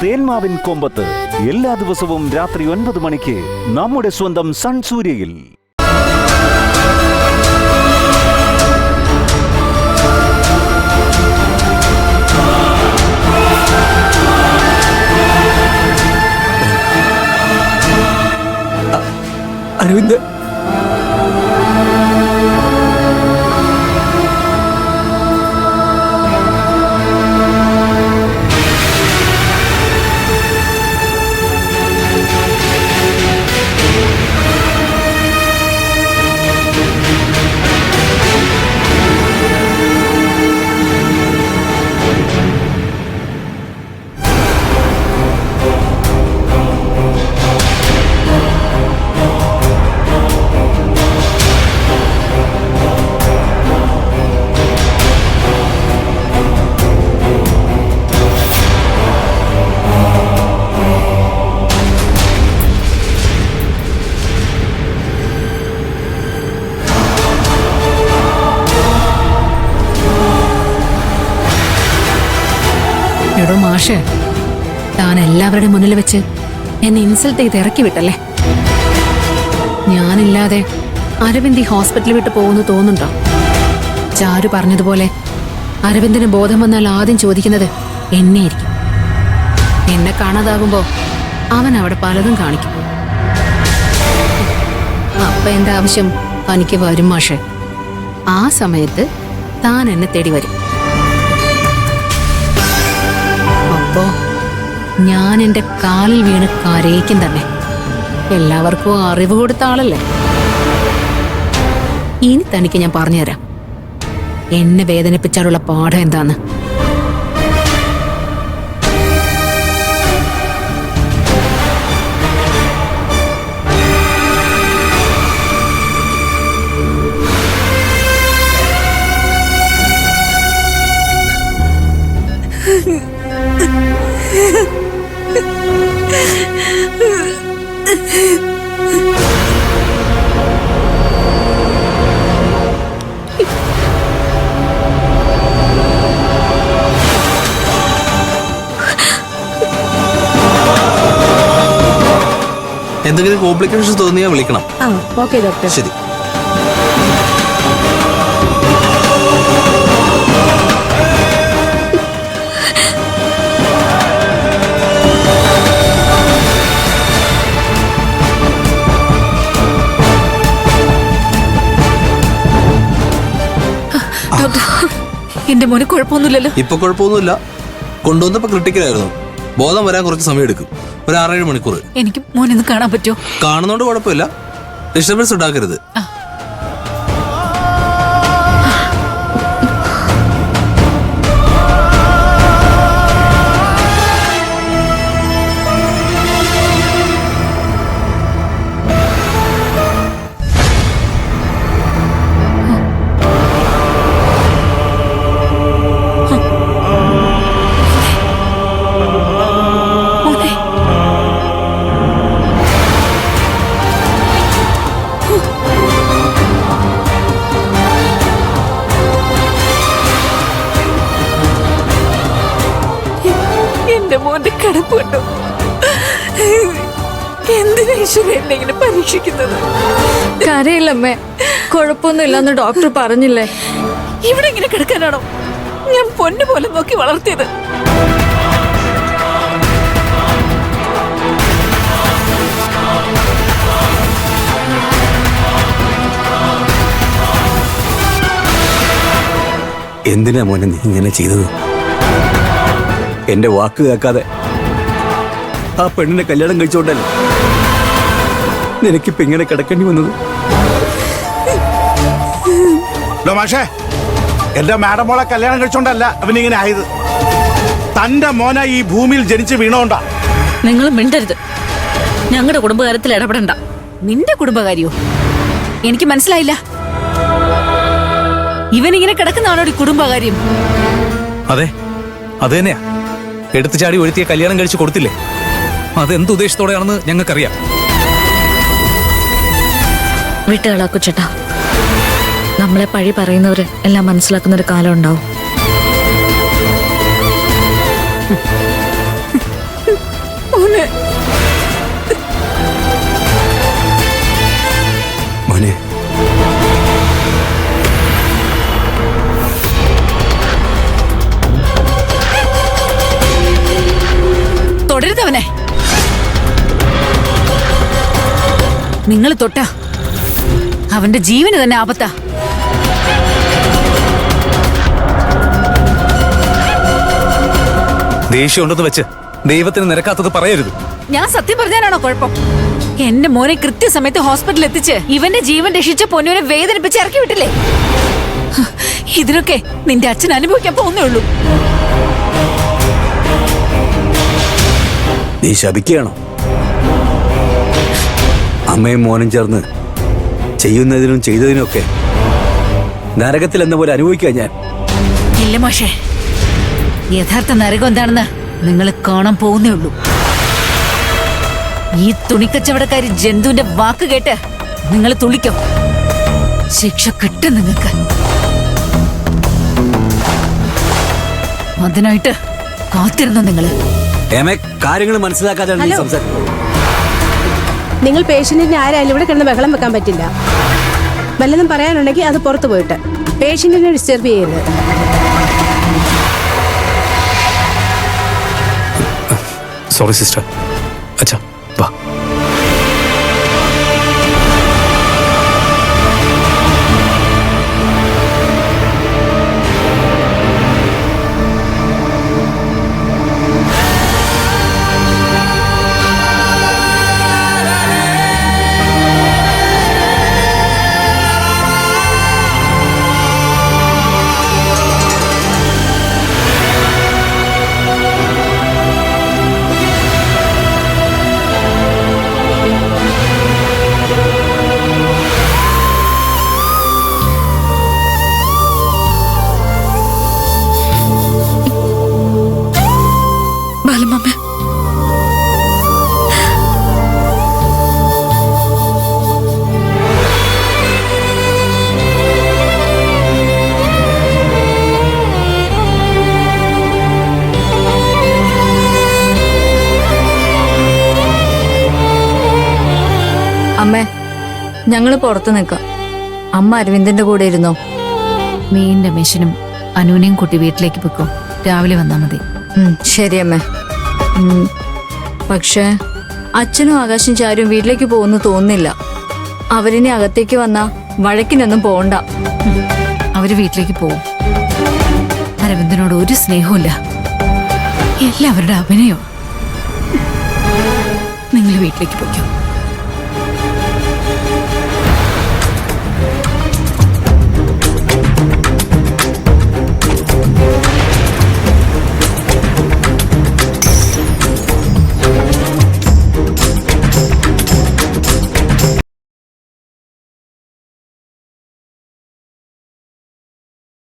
തേന്മാവിൻ കൊമ്പത്ത് എല്ലാ ദിവസവും രാത്രി 9 മണിക്ക് നമ്മുടെ സ്വന്തം സൺ സൂര്യയിൽ. അരവിന്ദ്, എടോ മാഷ്, താൻ എല്ലാവരുടെ മുന്നിൽ വെച്ച് എന്നെ ഇൻസൾട്ട് ചെയ്ത് ഇറക്കി വിട്ടല്ലേ? ഞാനില്ലാതെ അരവിന്ദ് ഈ ഹോസ്പിറ്റൽ വിട്ട് പോകുന്നു തോന്നുന്നുണ്ടോ? ചാരു പറഞ്ഞതുപോലെ അരവിന്ദിന് ബോധം വന്നാൽ ആദ്യം ചോദിക്കുന്നത് എന്നെയായിരിക്കും. എന്നെ കാണാതാകുമ്പോ അവൻ അവിടെ പലതും കാണിക്കും. അപ്പൊ എന്റെ ആവശ്യം തനിക്ക് വരും മാഷെ. ആ സമയത്ത് താൻ എന്നെ തേടി വരും. അപ്പോ ഞാൻ എന്റെ കാലിൽ വീണ് കരയിക്കും തന്നെ. എല്ലാവർക്കും അറിവ് കൊടുത്ത ആളല്ലേ. ഇനി തനിക്ക് ഞാൻ പറഞ്ഞുതരാം എന്നെ വേദനിപ്പിച്ചാലുള്ള പാഠം എന്താന്ന്. എന്തെങ്കിലും കോംപ്ലിക്കേഷൻസ് തോന്നിയാ വിളിക്കണം. Okay doctor. ശരി. എന്റെ മോന് കുഴപ്പമൊന്നുമില്ലല്ലോ? ഇപ്പൊ കുഴപ്പമൊന്നുമില്ല. കൊണ്ടുവന്നപ്പോ ക്രിട്ടിക്കലായിരുന്നു. ബോധം വരാൻ കുറച്ച് സമയം എടുക്കും. ഒരു 6-7 മണിക്കൂർ. എനിക്ക് മോനൊന്ന് കാണാൻ പറ്റുമോ? കാണുന്നോണ്ട് കുഴപ്പമില്ല. ഡിസ്റ്റർബൻസ് ഉണ്ടാക്കരുത്. എന്റെ മോന്റെ കിടപ്പുണ്ടോ? എന്തിനാ ഈശ്വരൻ എന്നെ ഇങ്ങനെ പരീക്ഷിക്കുന്നത്? കരയില്ലമ്മേ, കുഴപ്പമൊന്നുമില്ലെന്ന് ഡോക്ടർ പറഞ്ഞില്ലേ? ഇവിടെ ഇങ്ങനെ കിടക്കാനാണോ ഞാൻ പൊന്നു പോലെ നോക്കി വളർത്തിയത്? എന്തിനാ മോനെ നീ ഇങ്ങനെ ചെയ്തത്? എന്റെ വാക്ക് കേൾക്കാതെ ആ പെണ്ണിനെ കല്യാണം കഴിച്ചോണ്ടല്ലേ നിനക്കിപ്പോ ഇങ്ങനെ കിടക്കേണ്ടി വന്നത്? മാഷേ, എന്റെ മാഡം മോളെ കല്യാണം കഴിച്ചോണ്ടല്ല അവനിങ്ങനെ ആയത്. തന്റെ മോന ഈ ഭൂമിയിൽ ജനിച്ച് വീണോണ്ടാ. നിങ്ങൾ മിണ്ടരുത്. ഞങ്ങളുടെ കുടുംബകാര്യത്തിൽ ഇടപെടണ്ട. നിന്റെ കുടുംബകാര്യോ? എനിക്ക് മനസ്സിലായില്ല. ഇവനിങ്ങനെ കിടക്കുന്നതാണോ ഈ കുടുംബകാര്യം? അതെ, അത് തന്നെയാ. എടുത്തു ചാടി ഒഴുത്തിയെ കല്യാണം കഴിച്ചു കൊടുത്തില്ലേ? അതെന്ത് ഉദ്ദേശത്തോടെയാണെന്ന് ഞങ്ങൾക്കറിയാം. വിട്ടുകളാക്കു ചേട്ടാ. നമ്മളെ പഴി പറയുന്നവര് എല്ലാം മനസ്സിലാക്കുന്ന ഒരു കാലം ഉണ്ടാവും. നിങ്ങൾ തൊട്ടാ അവന്റെ ജീവന് തന്നെ ആപത്താ. ദേഷ്യം ഉണ്ടെന്ന് വെച്ച് ദൈവത്തിന് നിരക്കാത്തത് പറയരുത്. ഞാൻ സത്യം പറഞ്ഞാലാണോ കുഴപ്പം? എന്റെ മോനെ കൃത്യസമയത്ത് ഹോസ്പിറ്റലിൽ എത്തിച്ച് ഇവന്റെ ജീവൻ രക്ഷിച്ച പൊന്നുവിനെ വേദനിപ്പിച്ച് ഇറക്കി വിട്ടില്ലേ? ഇതിനൊക്കെ നിന്റെ അച്ഛൻ അനുഭവിക്കാൻ പോകുന്നേ ഉള്ളൂ. നീ ശപിക്കുകയാണോ? അമ്മയും മോനും ചേർന്ന് ചെയ്യുന്നതിനും ചെയ്തതിനുമൊക്കെ നരകത്തിൽ എന്ന പോലെ അനുഭവിക്കുക ഞാൻ. ഇല്ല മാഷേ, യഥാർത്ഥ നരകം എന്താണെന്ന് നിങ്ങൾ കാണാൻ പോകുന്നേ ഉള്ളൂ. ഈ തുണിക്കച്ചവടക്കാരി ജന്തുവിന്റെ വാക്ക് കേട്ട് നിങ്ങൾ തുള്ളിക്കോ. ശിക്ഷ കിട്ടും നിങ്ങൾക്ക്. അതിനായിട്ട് കാത്തിരുന്നു നിങ്ങള്. കാര്യങ്ങൾ മനസ്സിലാക്കാതെയാണ് നീ സംസാരിക്കുന്നത്. നിങ്ങൾ പേഷ്യന്റിനെ ആരായാലും ഇവിടെ കിടന്ന് ബഹളം വെക്കാൻ പറ്റില്ല. വല്ലതും പറയാനുണ്ടെങ്കിൽ അത് പുറത്തു പോയിട്ട്. പേഷ്യന്റിനെ ഡിസ്റ്റർബ് ചെയ്യരുത്. Sorry sister. അച്ഛാ വാ. ബാലമ്മ, അമ്മേ, ഞങ്ങള് പുറത്തു നിൽക്കാം. അമ്മ അരവിന്ദന്റെ കൂടെ ഇരുന്നോ? മീൻ രമേശനും അനുവിനെയും കൂട്ടി വീട്ടിലേക്ക് പൊക്കോ. രാവിലെ വന്നാ മതി. ശരി അമ്മേ. പക്ഷേ അച്ഛനും ആകാശം ചാരും വീട്ടിലേക്ക് പോകുന്നു തോന്നുന്നില്ല. അവരിനി അകത്തേക്ക് വന്നാ വഴക്കിനൊന്നും പോണ്ട. അവര് വീട്ടിലേക്ക് പോവും. അരവിന്ദനോട് ഒരു സ്നേഹമില്ല. എല്ലാവരുടെ അഭിനയോ. നിങ്ങൾ വീട്ടിലേക്ക് പൊയ്ക്കോ.